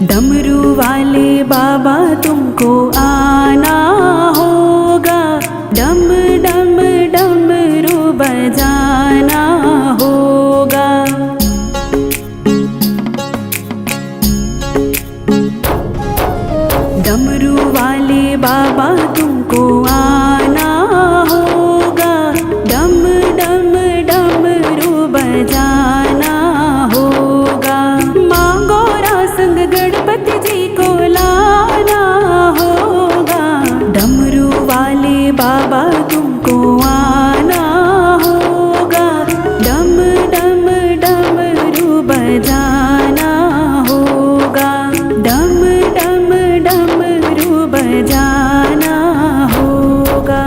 डमरू वाले बाबा तुमको आना होगा, डम डम डमरू बजाना होगा। डमरू वाले बाबा तुमको आना होगा, डम डम डमरू बजाना होगा। मांगो रासंग गणपति जी को लाना होगा, डमरू वाले बाबा तुमको आना होगा, डम डम डमरू बजाना होगा, डम डम डमरू बजाना होगा।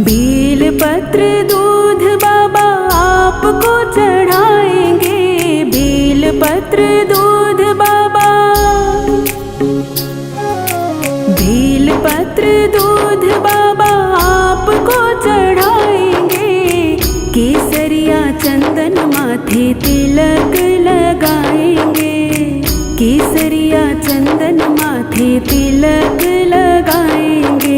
बेल पत्र दूध बाबा आपको चढ़ाएंगे, बेल पत्र दूध बाबा, बेल पत्र दूध बाबा आपको चढ़ाएंगे। केसरिया चंदन माथे तिलक लगाएंगे, केसरिया चंदन माथे तिलक लगाएंगे।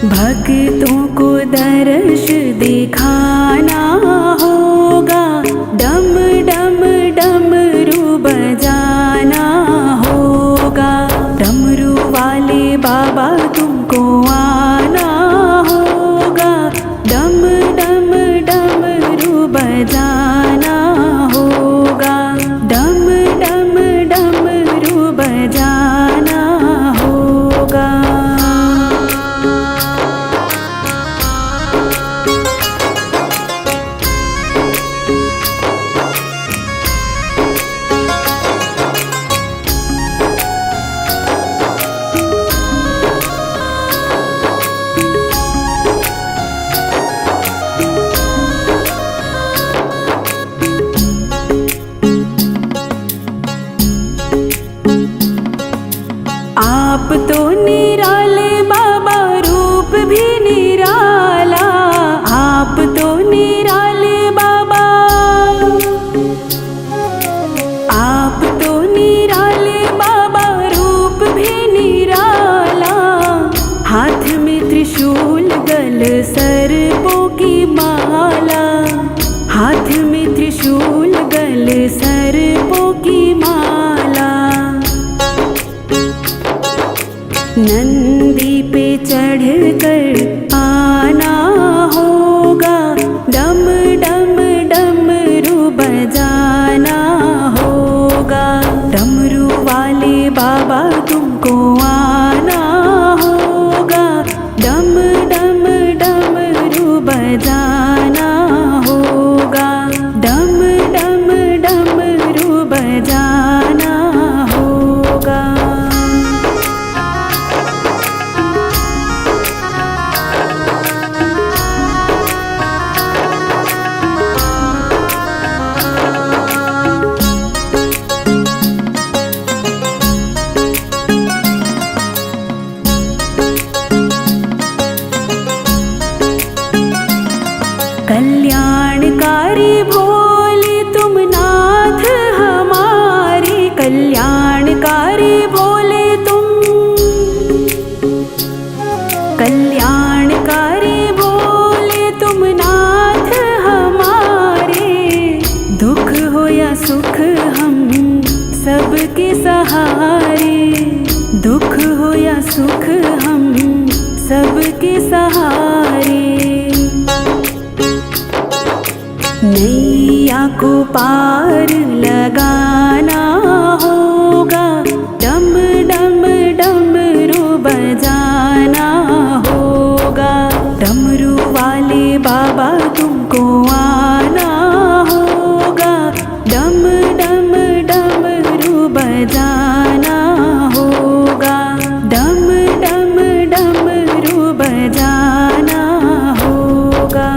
भक्तों को दर्श दिखाना होगा, डम डम डमरू बजाना होगा। डमरू वाले बाबा तुमको आना होगा, डम डम डमरू बजाना होगा, डम डम डमरू बजाना होगा। आप तो निराले बाबा, रूप भी निराला, आप तो निराले बाबा, आप तो निराले बाबा, रूप भी निराला। हाथ में त्रिशूल गल सर्पों की माला, हाथ में त्रिशूल गल सर्पों की माला। नंदी पे चढ़कर आना होगा, डम डम डमरू बजाना होगा। डमरू वाले बाबा तुमको आना होगा, डम डम डमरू बजाना होगा, डम डम डमरू बजाना होगा। कल्याणकारी भोले तुम नाथ हमारे, कल्याणकारी भोले तुम, कल्याणकारी भोले तुम नाथ हमारे। दुख हो या सुख हम सबके सहारे, दुख हो या सुख हम सबके सहारे। नैया को पार लगाना होगा, डम डम डमरू बजाना होगा। डमरू वाले बाबा तुमको आना होगा, डम डम डमरू बजाना होगा, डम डम डमरू बजाना होगा।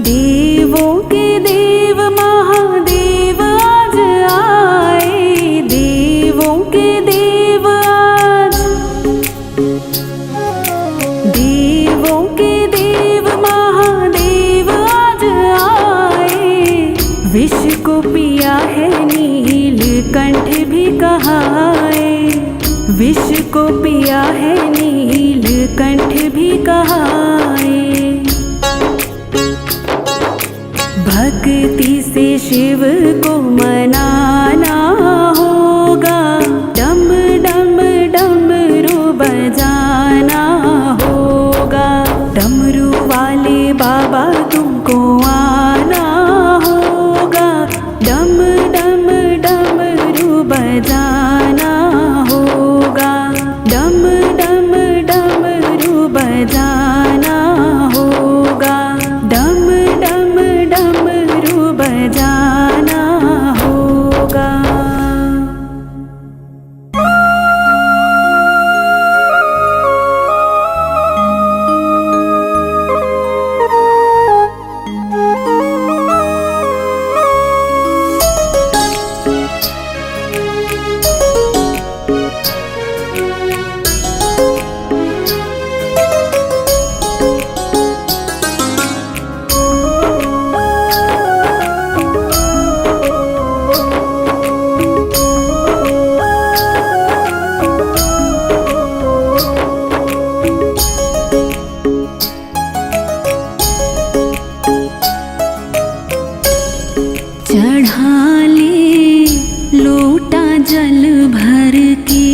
देवों के देव महादेव आज आए, देवों के देव आज, देवों के देव महादेव आज आए। विष को पिया है नीलकंठ भी कहाए, विष को पिया है नीलकंठ भी कहाए। भक्ति से शिव को मनाना होगा, डम डम डमरू बजाना होगा। डमरू वाले बाबा तुमको आना होगा, डम डम डमरू बजाना होगा, डम डम डमरू बजाना होगा, डम डम डमरू बजाना होगा। चढ़ा ले लोटा जल भर के,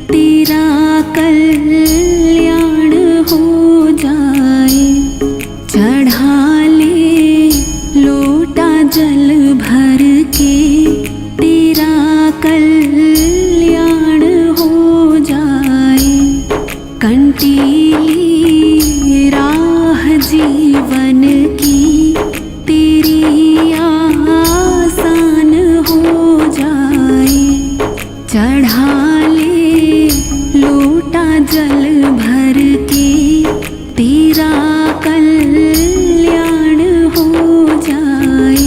तेरा कल्याण हो जाए। चढ़ा ले लोटा जल भर के, तेरा कल्याण हो जाए। कंटीली राह जीवन की तेरी आसान हो जाए। चढ़ा ले लोटा जल भर के, तेरा कल्याण हो जाए।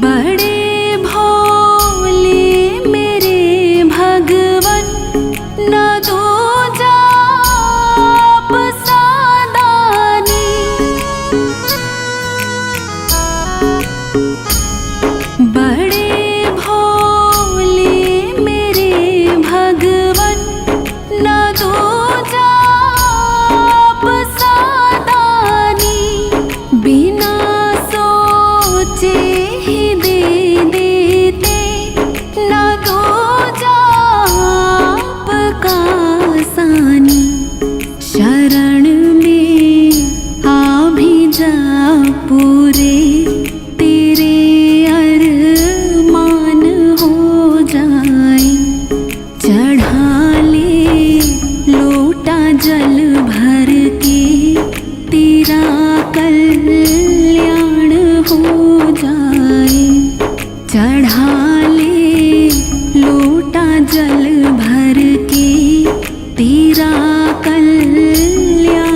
बड़े भोले मेरे भगवन, न दो जाप सादानी। बड़े भोले मेरे भगवन, न दो जाप सादानी। बिना सोचे ही दे देते, न दो जाप का सानी। शरण में आ भी जा पूरे, तेरे अरमान हो जाए। चढ़ा ले लोटा जल भर के, तेरा कल्याण हो जाए। चढ़ा ले लोटा जल भर के, तेरा कल्याण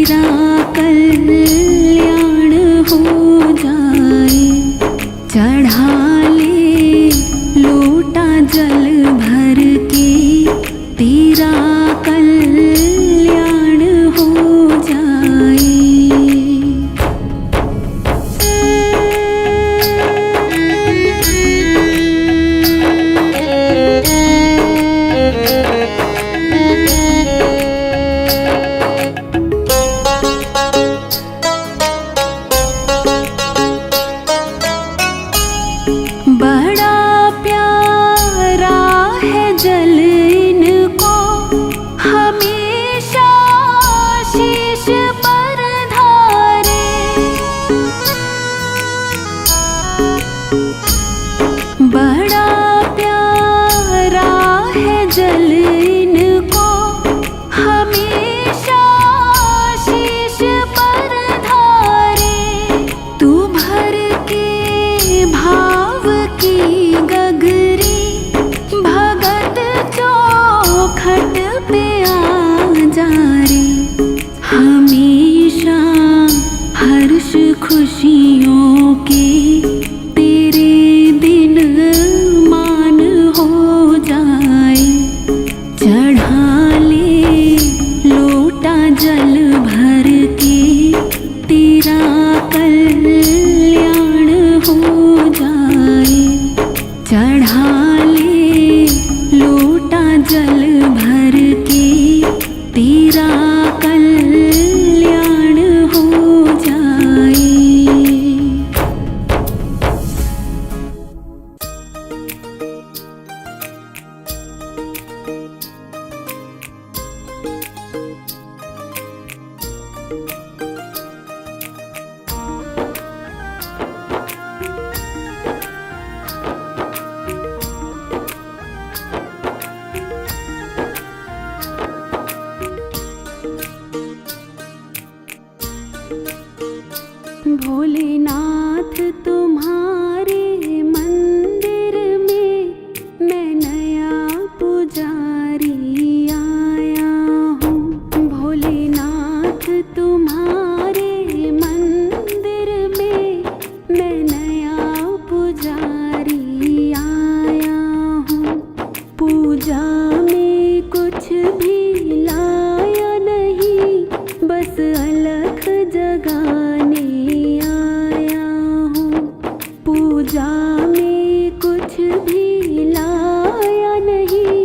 तेरा कल्याण हो जाए। चढ़ा ले लोटा जल भर के, तेरा कल्याण हो जाए। बड़ा प्यारा है जल इनको, हमेशा शीश पर धारे। बड़ा प्यारा है जल इनको, हमेशा शीश पर धारे। तू भर के भाव की गगरी, भगत चौखट पे आ जा रे। हमेशा हर्ष खुशियों के तेरे दिन मान हो जाए। चढ़ा ले लोटा जल भर के, तेरा कल्याण हो जाए। चढ़ा ले लोटा जल भर के, तेरा कल्याण हो जाए। भोलेनाथ तुम्हारे मंदिर में मैं नया पुजारी आया हूँ। भोलेनाथ तुम्हारे मंदिर में मैं नया पुजारी आया हूँ। पूजा में कुछ भी लाया नहीं, बस अलख जगाने आया हूँ। पूजा में कुछ भी लाया नहीं,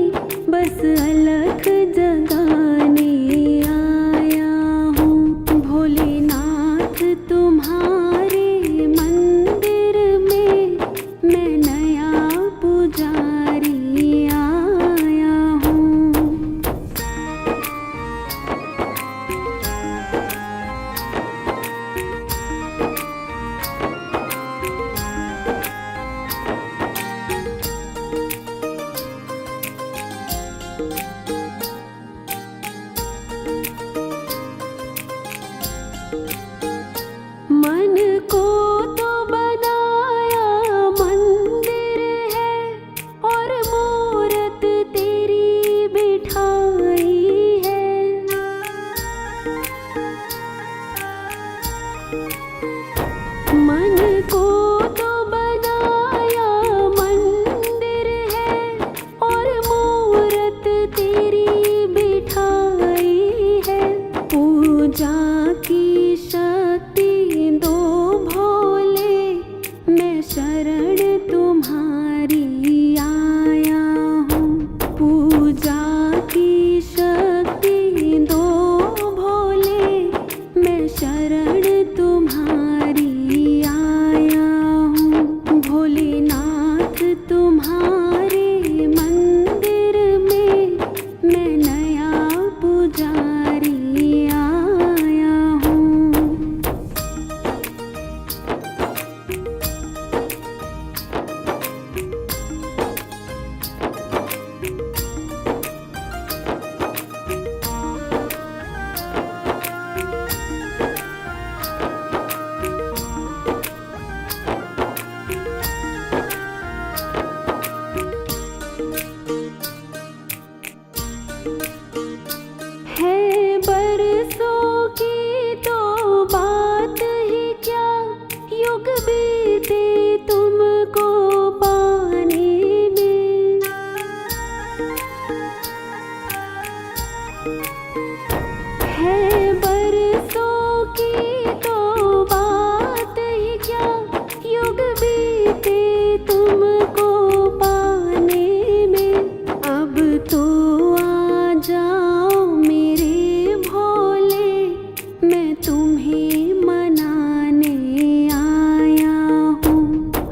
बस अलख जगाने आया हूँ। भोलेनाथ तुम्हारे मंदिर में मैं नया पुजारी आया हूँ। मन को तो बनाया मंदिर है, और मूरत तेरी बिठाई है। मन को तो बनाया मंदिर है, और मूरत तेरी बिठाई है। पूजा की शक्ति दो भोले, मैं शरण तुम्हारी आया हूँ। पूजा की शक्ति दो भोले, मैं शरण तुम्हारी आया हूँ। भोलेनाथ तुम्हारे मंदिर में मैं नया पुजारी आया हूँ। तुम्हें मनाने आया हूँ।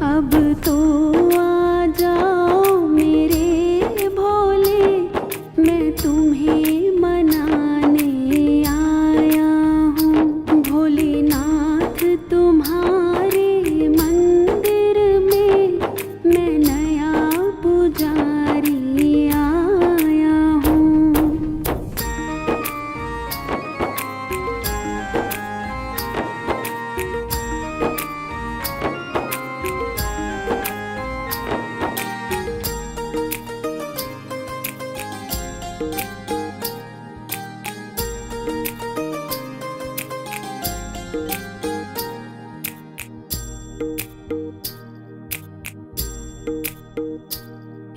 अब तो आ जाओ मेरे भोले, मैं तुम्हें मनाने आया हूँ। भोलेनाथ तुम्हारे मंदिर में मैं नया पुजारी आया हूँ।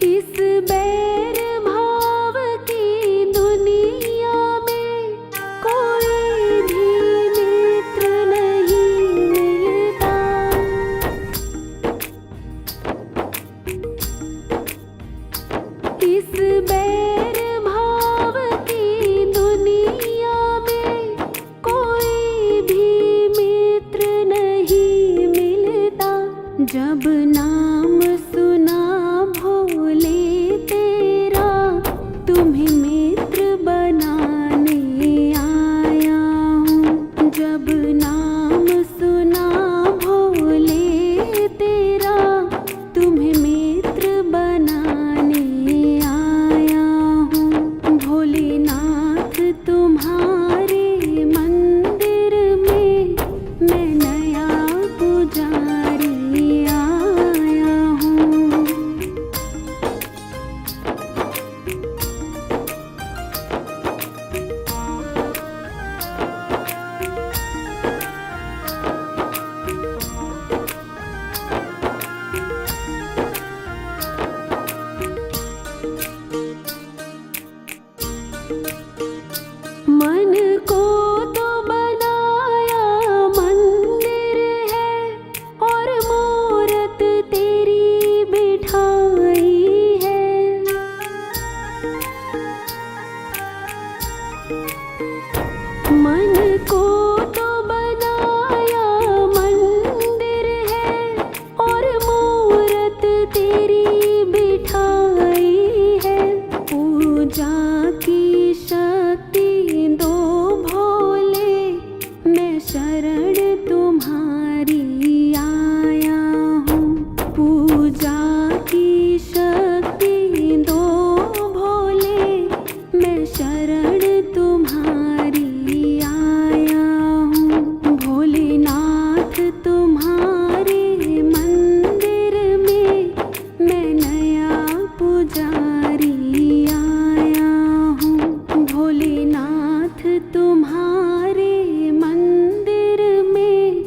इस बैर भाव की दुनिया में कोई भी मित्र नहीं मिलता। इस बैर भाव की दुनिया में कोई भी मित्र नहीं मिलता। जब नाम सुना भोले तेरा, तुम्हें मित्र बनाने आया हूँ। जब नाम सुना भोले तेरा, तुम्हें मित्र बनाने आया हूँ। भोलेनाथ तुम्हारे मंदिर में मैं नया पुजारी आया हूँ। मन को तो बनाया मंदिर है, और मूरत तेरी बिठाई है। मन को तो बनाया मंदिर है, और मूरत तेरी बिठाई है। पूजा की शक्ति दो भोले, मैं शरण तुम्हारी आया हूँ। पूजा की शक्ति दो भोले, मैं शरण तुम्हारी आया हूँ। भोलेनाथ तुम्हारे मंदिर में मैं नया पुजारी आया हूँ। भोलेनाथ तुम्हारे मंदिर में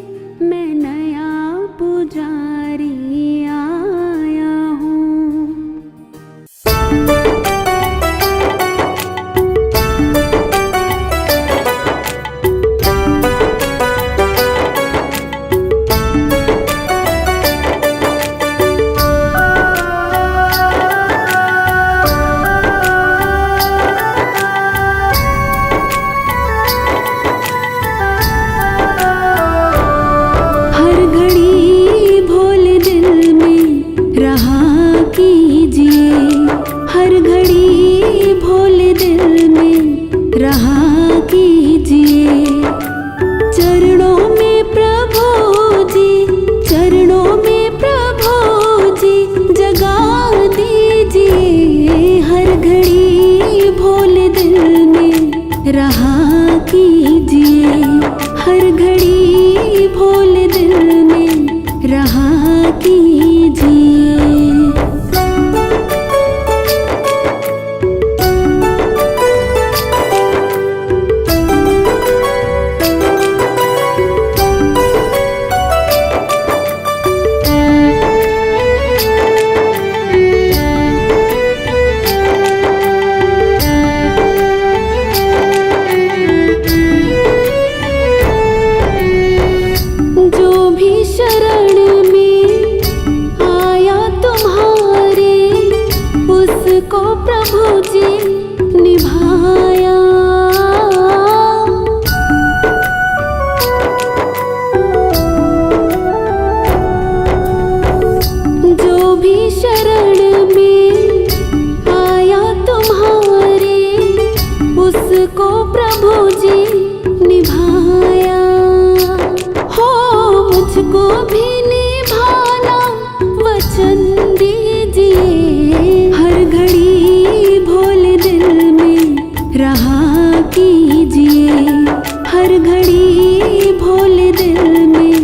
घड़ी भोले दिल में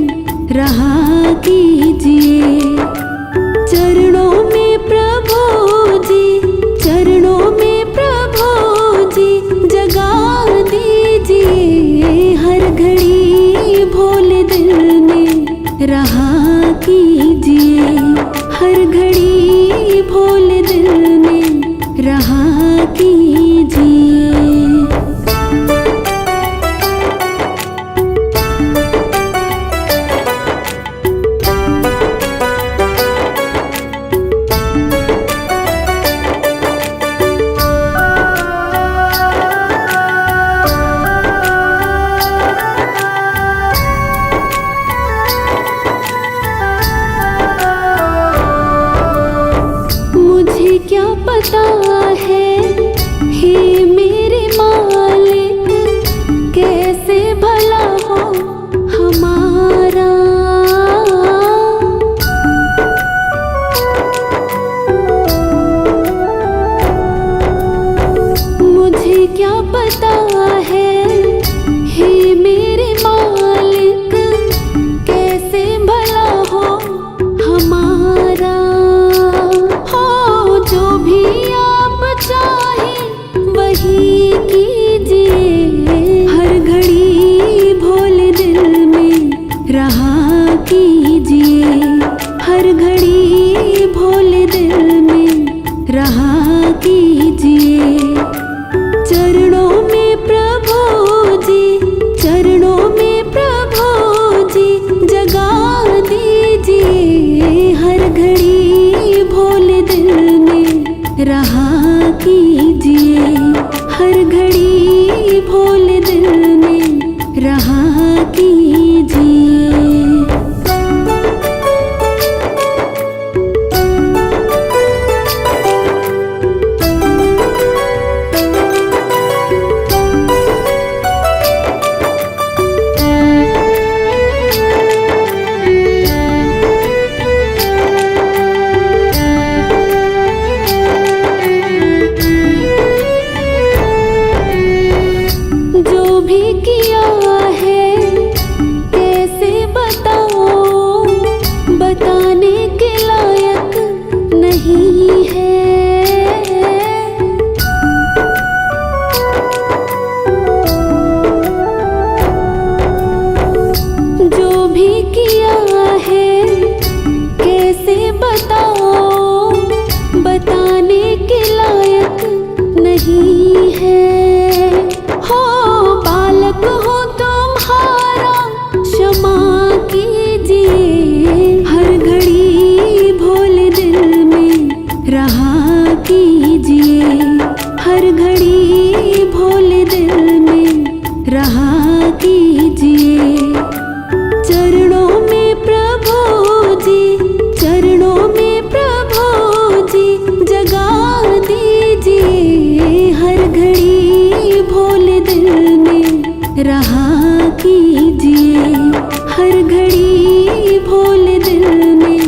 रहा कीजिए। चरणों में प्रभु जी, चरणों में प्रभु जी जगा दीजिए। हर घड़ी भोले दिल में रहा कीजिए। हर घड़ी भोले दिल में रहा कीजिए। मुझे क्या पता है हे मेरे मालिक, कैसे भला हो हमारा। मुझे क्या पता है हे मेरे मालिक, कैसे भला हो हमारा। जो भी आप चाहें वही कीजिए। हर घड़ी भोले दिल में रहा कीजिए। हर घड़ी भोले दिल में रहा कीजिए। चरणों में प्रभु जी, चरणों में प्रभु जी जगा दीजिए। हर घड़ी भोले दिल में रहा कीजिए। हर घड़ी भोले दिल में रहा कीजिए। जो भी किया है कैसे बताओ, बताने के लायक नहीं है। जो भी किया है कैसे बताओ, बताने के लायक नहीं है। हो बालक हो तुम्हारा क्षमा कीजिए। हर घड़ी भोले दिल में रहा कीजिए। हर घड़ी भोले दिल में रहा कीजिए। चरणों में प्रभु जी, चरणों में प्रभु जी जगा दीजिए। हर घड़ी भोले दिल में रहा कीजिए। हर घड़ी भोले दिल में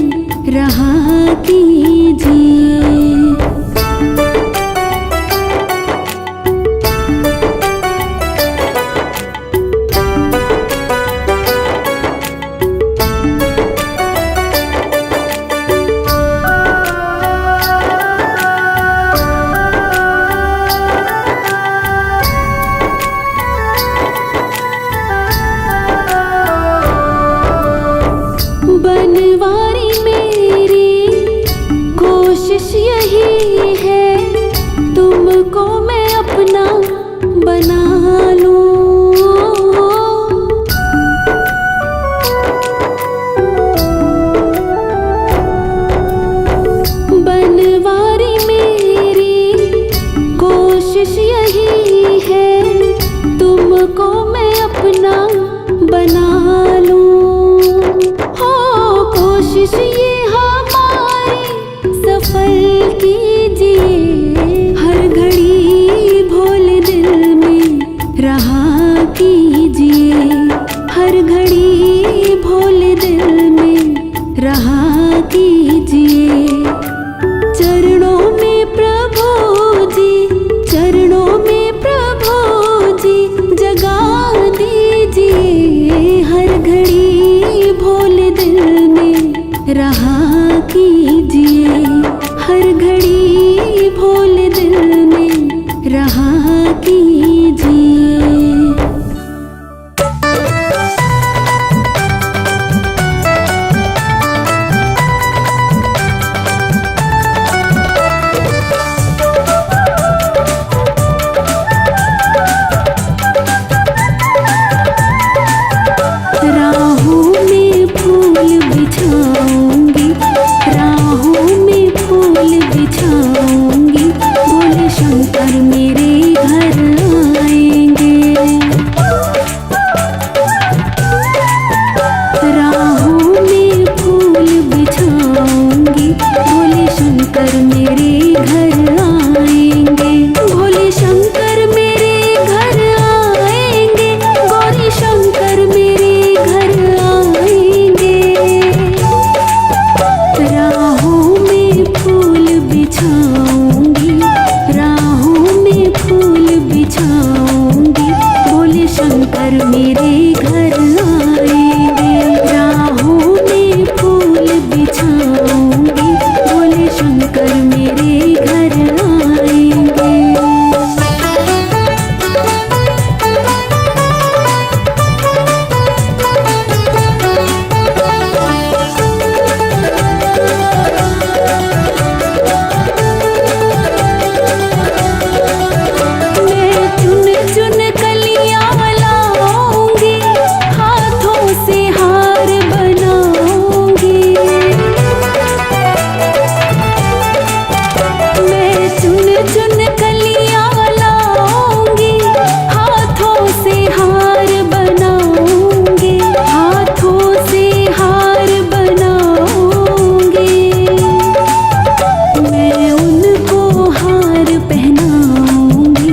रहा कीजिए। बनवारी मेरी रहा कीजिए। हर घड़ी भोले दिल में रहा कीजिए। राहों में फूल बिछाऊंगी, राहों में फूल बिछाऊंगी, भोले शंकर मेरे घर आएंगे। राहों में फूल बिछाऊंगी, भोले शंकर मेरे घर आएंगे। भोले शंकर मेरे घर आएंगे, गौरी शंकर मेरे घर आएंगे। राहों में फूल बिछाऊंगी, राहों में फूल बिछाऊंगी, भोले शंकर मेरे घर आएंगे। राहों में फूल बिछाऊंगी, भोले शंकर मेरे घर आएंगे। मैं चुन चुन कलियां लाऊंगी, हाथों से हार बनाऊंगी। मैं चुन चुन कलियां लाऊंगी, हाथों से हार बनाऊंगी, हाथों से हार बनाऊंगी। मैं उनको हार पहनाऊंगी,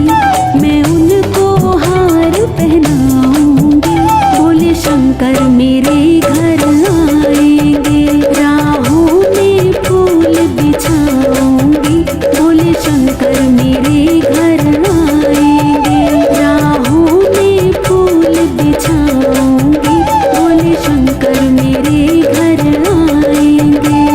मैं उनको हार पहनाऊंगी, भोले शंकर मेरे घर आएंगे। राहों में फूल बिछाऊंगी, भोले शंकर मेरे घर आएंगे। राहों में फूल बिछाऊंगी, भोले शंकर मेरे घर आएंगे।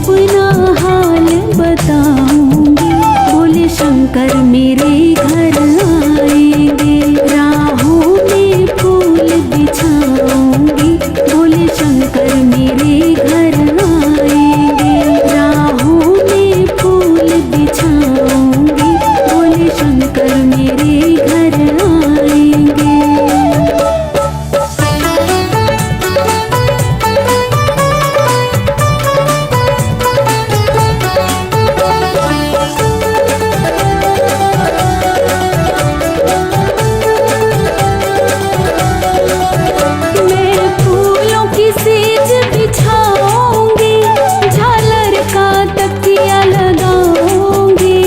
अपना हाल बताऊंगी, भोले शंकर मेरे घर आएंगे। राहों में फूल बिछाऊंगी, भोले शंकर मेरे घर आएंगे। राहों में फूल बिछाऊंगी, भोले शंकर मेरे घर आएंगे। मैं फूलों की सेज बिछाऊंगी, झालर का तकिया लगाऊंगी।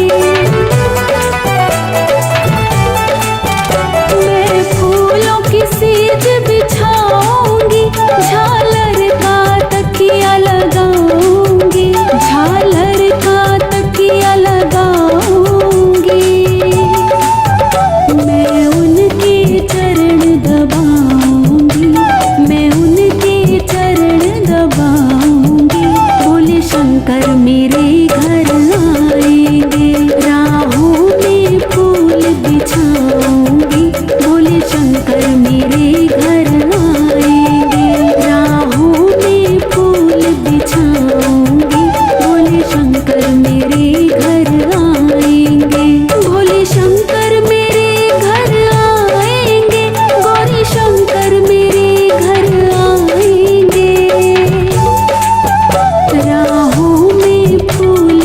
मैं फूलों की सेज बिछाऊंगी, झालर का तकिया लगाऊंगी। झालर का तकिया लगाऊंगी। मैं उनके चरण दबाऊंगी, मैं उनके चरण दबाऊंगी, भोले शंकर मेरे घर आएंगे। राहों में फूल बिछाऊंगी, भोले शंकर मेरे घर आएंगे। राहों में फूल बिछाऊंगी, भोले शंकर मेरे घर आएंगे। भोले शंकर मेरे घर आएंगे, गौरी शंकर मेरे घर आएंगे। राहों में फूल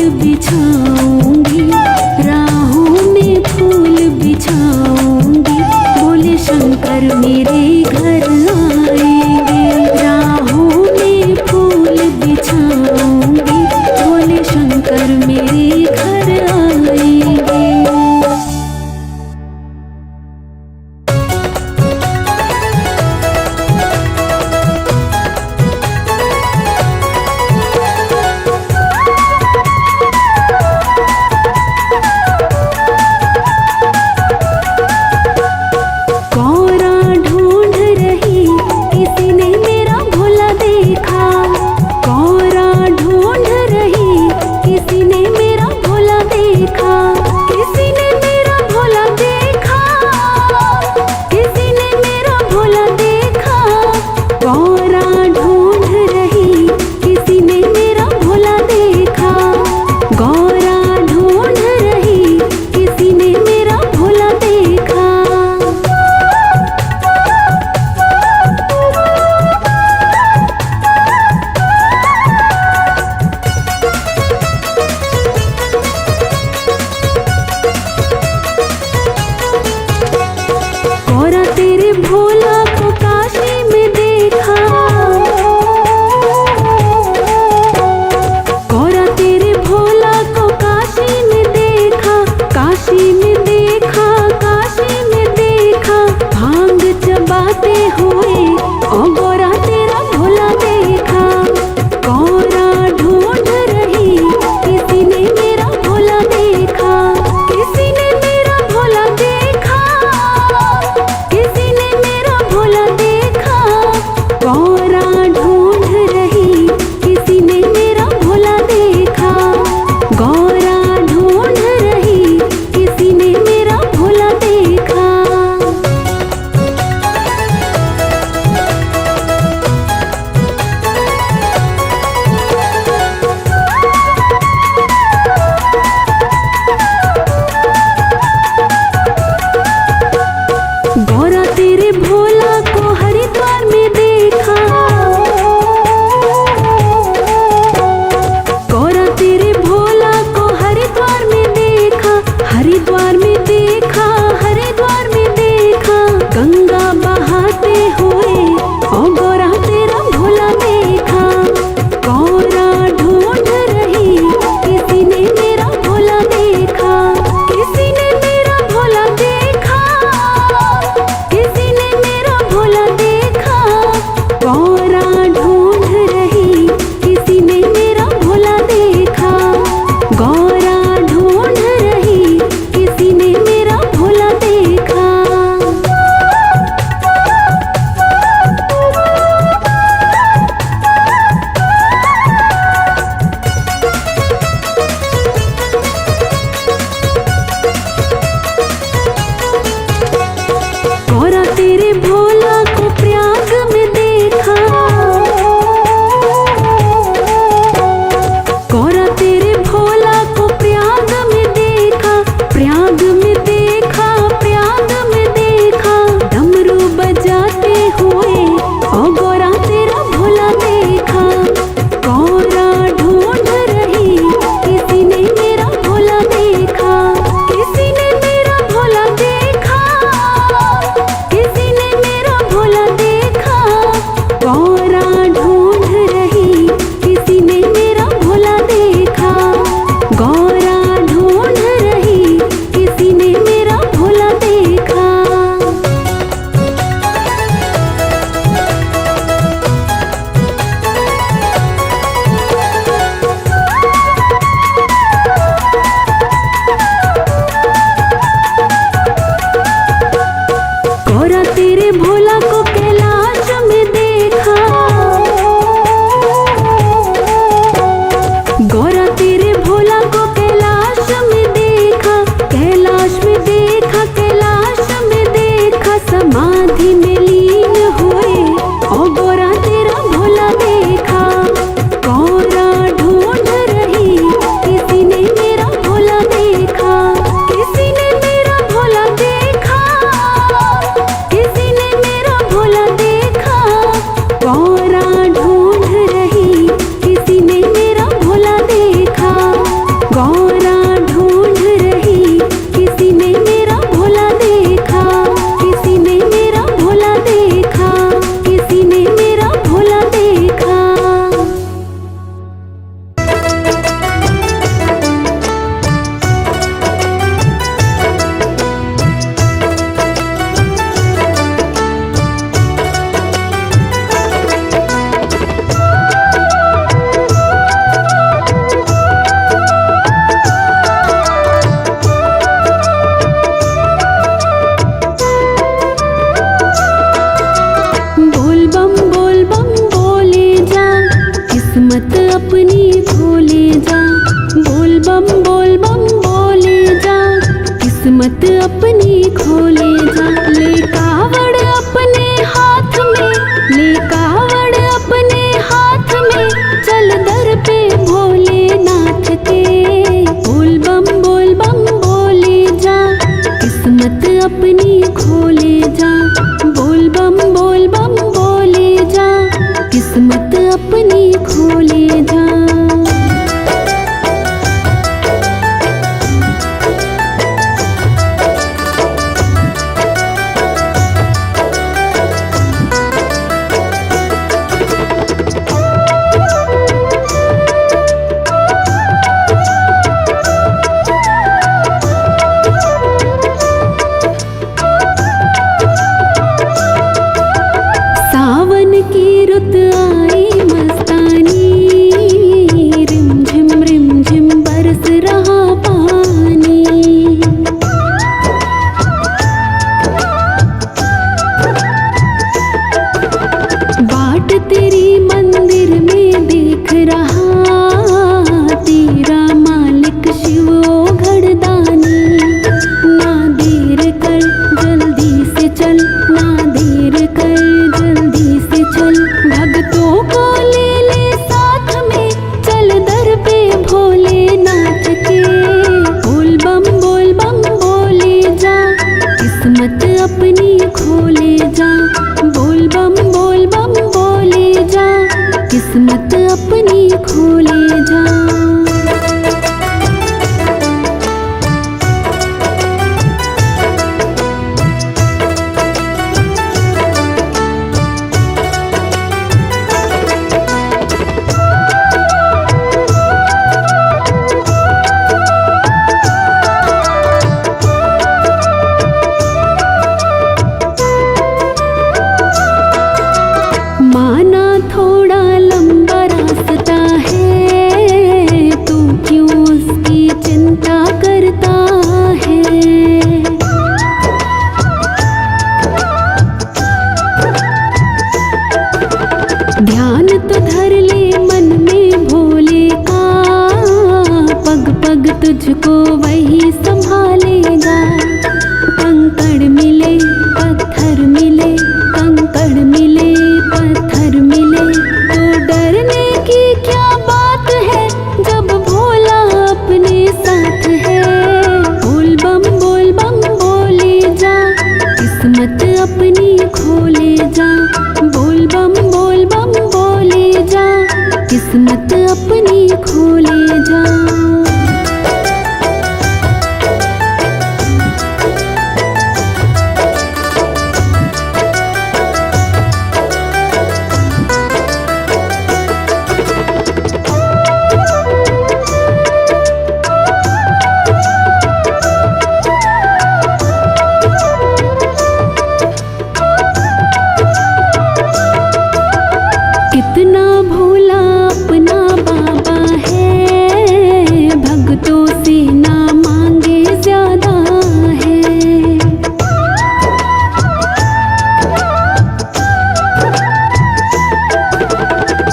किस्मत अपनी खोले जा। ले कावड़ अपने हाथ में, ले कावड़ अपने हाथ में, चल दर पे भोलेनाथ के। बोल बम बोले जा, किस्मत अपनी खोले जा। बोल बम बोले जा, किस्मत अपनी खोले जा। सावन की रुत आई मस्तानी, रिम झिम बरस रहा पानी। बाट तेरी मंदिर में देख रहा, तेरा मालिक शिव ओ घड़दानी। ना देर कर जल्दी से चल, ना देर कर जल्दी से चल। भक्तों को ले ले साथ में, चल दर पे भोलेनाथ के। बोल बम बोले जा, किस्मत अपनी खोले जा। बोल बम बोले जा, किस्मत अपनी खोले जा। माना थोड़ा लंबा रास्ता है, तू क्यों उसकी चिंता करता है। ध्यान तो धर ले मन में भोले का, पग पग तुझको वही संभालेगा। कंकड़ मिले पत्थर मिले, कंकड़ मिले पत्थर मिले, तो डरने की क्या बात है, जब भोला अपने साथ है। बोल बम बोले जा, किस्मत अपनी खोले जा। बोल बम बोले जा, किस्मत अपनी खोले जा। कितना भोला अपना बाबा है, भक्तों से ना मांगे ज्यादा है।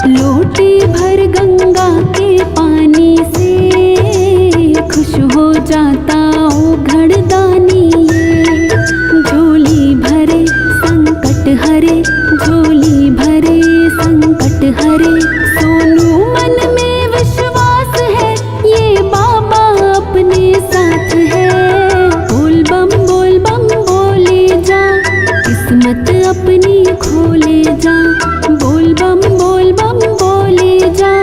लोटे भर गंगा के पानी से, खुश हो जाता ओ घड़दानी। झोली भरे संकट हरे, झोली भरे संकट हरे। सोनू मन में विश्वास है, ये बाबा अपने साथ है। बोल बम बोले जा, किस्मत अपनी खोले जा। बोल बम बोले जा,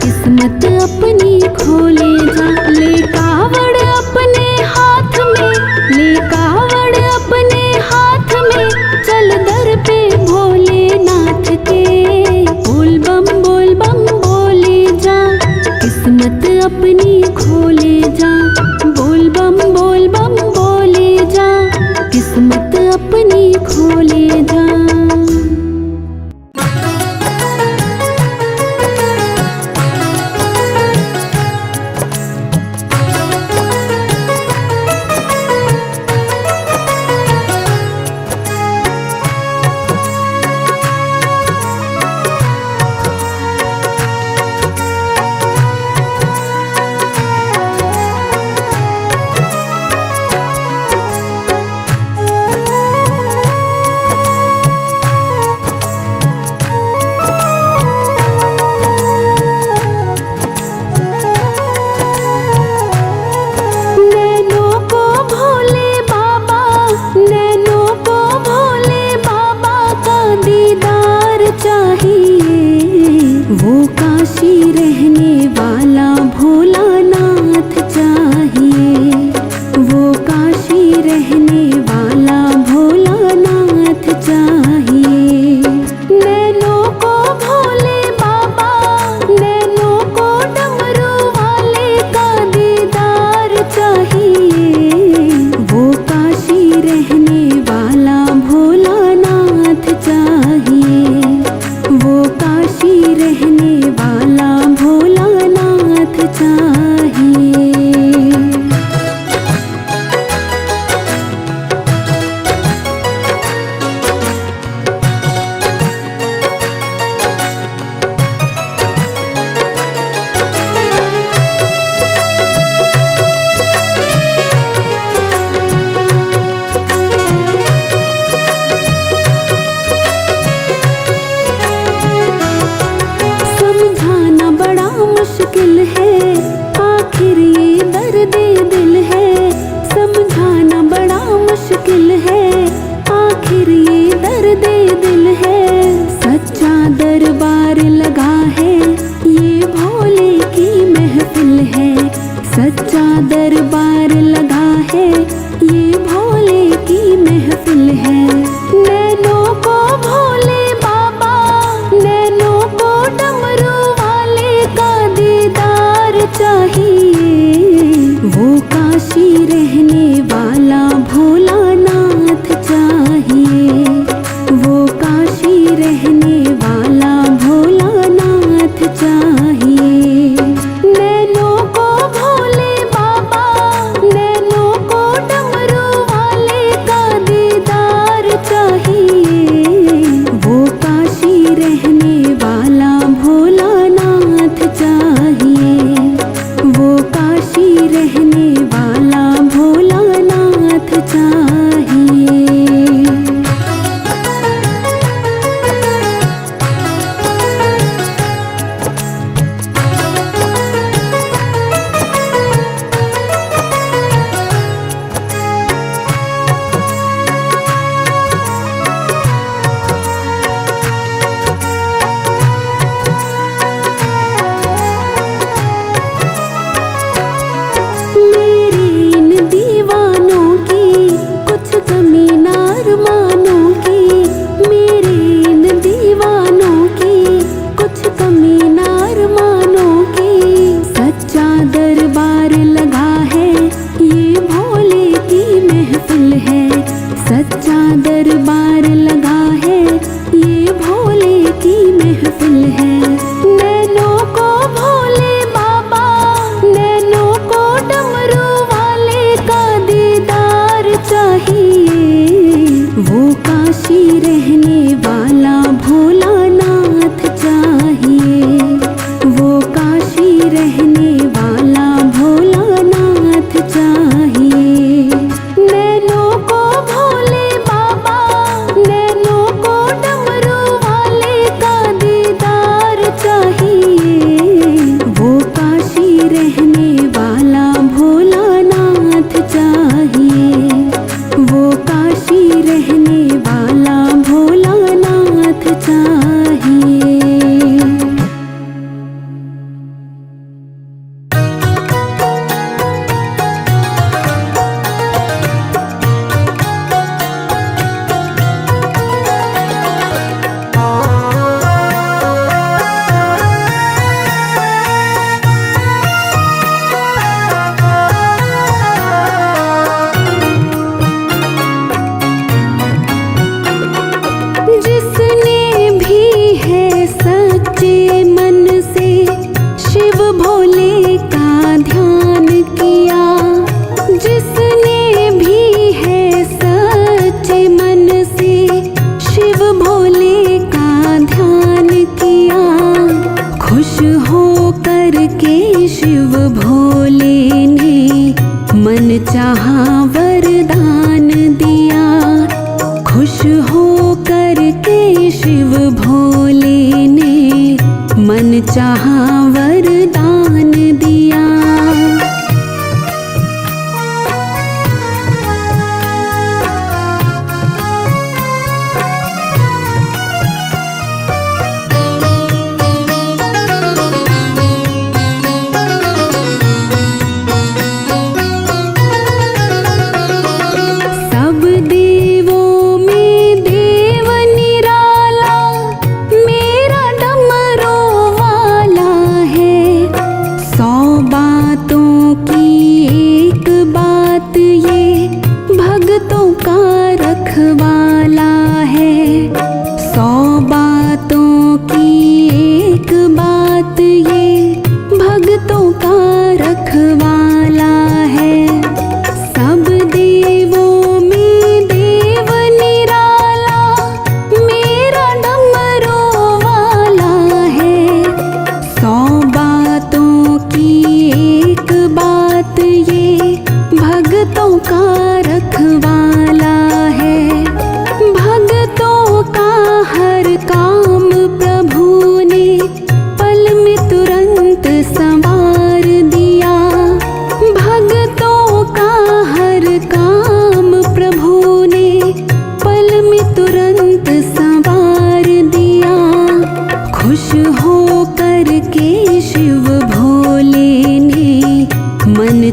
किस्मत अपनी खोले जा। ले कावड़ अपने हाथ में, ले कावड़ अपने हाथ में, चल दर पे भोलेनाथ के। बोल बम बोले जा, किस्मत अपनी खोले जा। बोल बम बोले जा, किस्मत अपनी खोले जा। चाहिए। समझाना बड़ा मुश्किल है, आखिर ये दर्द दिल है। समझाना बड़ा मुश्किल है, आखिर ये दर्द दिल है। सच्चा दरबार लगा है, ये भोले की महफिल है। सच्चा दरबार लगा है, ये भोले की महफिल है। नैनों को भोले बाबा, नैनों को डमरू वाले का दीदार चाहिए। वो काशी रहने वाला भोलानाथ चाहिए। वो काशी रहने वाला भोलानाथ चाहिए। नैनों को भोले बाबा, नैनों को डमरू वाले का दीदार चाहिए। वो काशी रहने वाला भोलानाथ चाहिए। वो काशी रहने वाला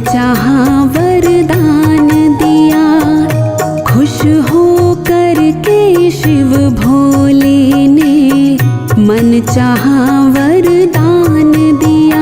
चाहा वरदान दिया। खुश हो करके शिव भोले ने मन चाहा वरदान दिया।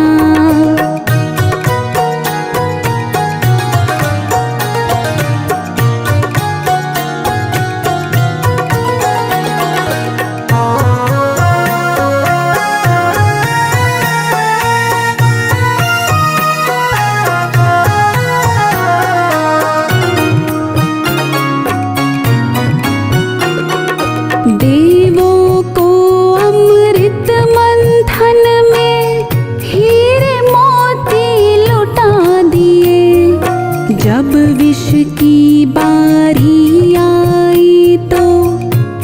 देवों को अमृत मंथन में हीरे मोती लुटा दिए। जब विष की बारी आई तो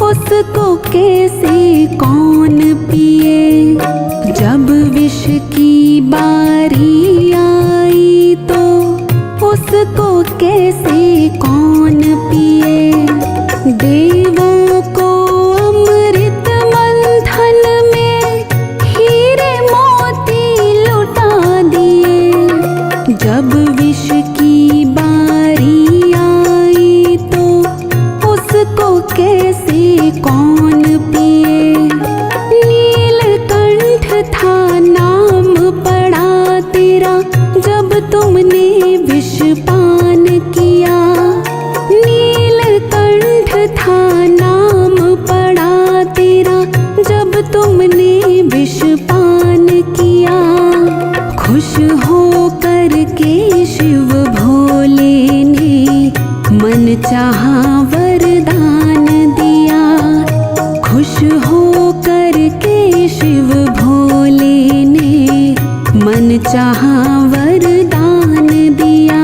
उसको कैसे कौन पिए। जब विष की बारी आई तो उसको कैसे कौन पिए। देवों को अमृत मंथन में हीरे मोती लुटा दिए। जब विष की बारी आई तो उसको कैसे कौन पिए। नीलकंठ था नाम पड़ा तेरा जब तुमने विष पान किया। नीलकंठ था नाम पड़ा तेरा जब तुमने विष पान किया। खुश हो करके शिव भोले ने मन चाहा वरदान दिया। खुश हो करके शिव भोले ने मन चाहा वरदान दिया।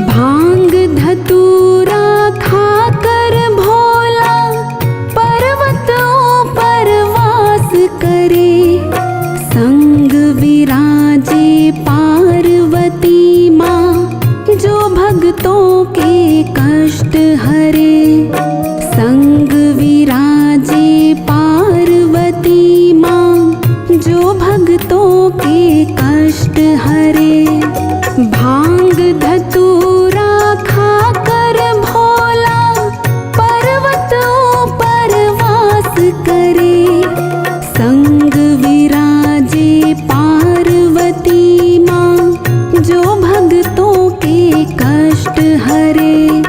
भांग धतूरा खाकर भोला पर्वतों पर वास करे। संग विराजे पार्वती माँ जो भक्तों के कष्ट हरे। संग विराजे पार्वती माँ जो भक्तों के कष्ट हरे। भांग धतूरा खाकर भोला पर्वतों पर वास करे। संग विराजे पार्वती माँ जो भक्तों के कष्ट हरे।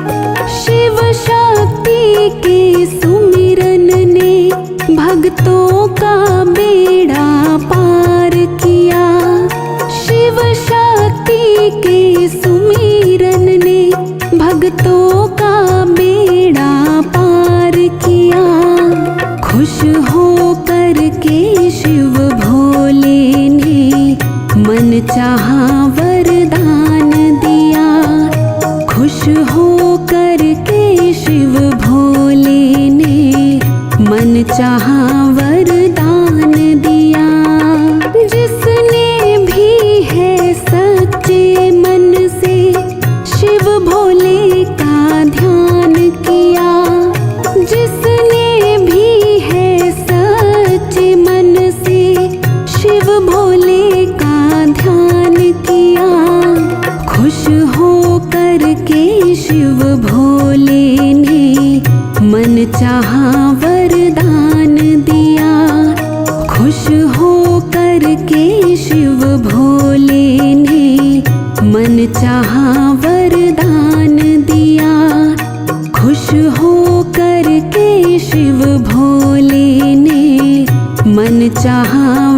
शिव शक्ति के सुमिरन ने भक्तों का बेड़ा पार किया। शिव शक्ति के सुमिरन ने भक्तों का बेड़ा पार किया। खुश हो करके शिव भोले ने मन चाहा वरदान दिया। खुश हो करके शिव भोले ने मन चाहा वरदान दिया। जिसने भी है सच्चे मन से शिव भोले का ध्यान किया। जिसने भी है सच्चे मन से शिव भोले का ध्यान किया। खुश हो करके शिव भोले ने मन चाहा वरदान दिया। खुश हो करके शिव भोले ने मन चाहा वरदान दिया। खुश हो करके शिव भोले ने मन चाहा